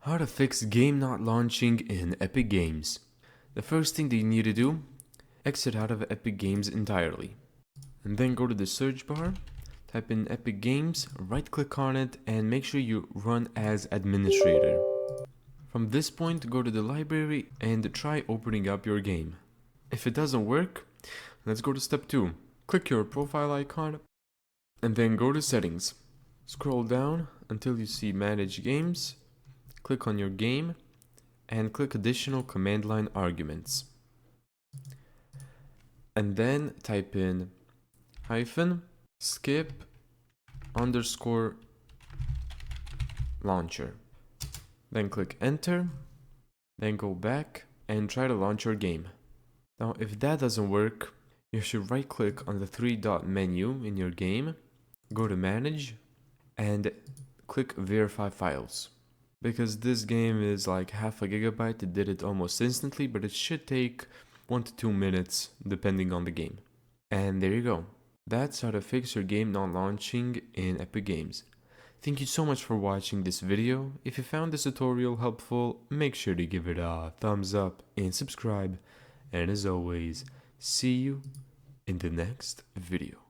How to fix game not launching in Epic Games. The first thing that you need to do, exit out of Epic Games entirely. And then go to the search bar, type in Epic Games, right click on it, and make sure you run as administrator. From this point, go to the library and try opening up your game. If it doesn't work, let's go to step 2. Click your profile icon and then go to settings. Scroll down until you see manage games. Click on your game and click additional command line arguments. And then type in -skip _ launcher. Then click enter, then go back and try to launch your game. Now if that doesn't work, you should right click on the 3-dot menu in your game, go to manage and click verify files. Because this game is like half a gigabyte, it did it almost instantly, but it should take 1 to 2 minutes depending on the game. And there you go. That's how to fix your game not launching in Epic Games. Thank you so much for watching this video. If you found this tutorial helpful, make sure to give it a thumbs up and subscribe. And as always, see you in the next video.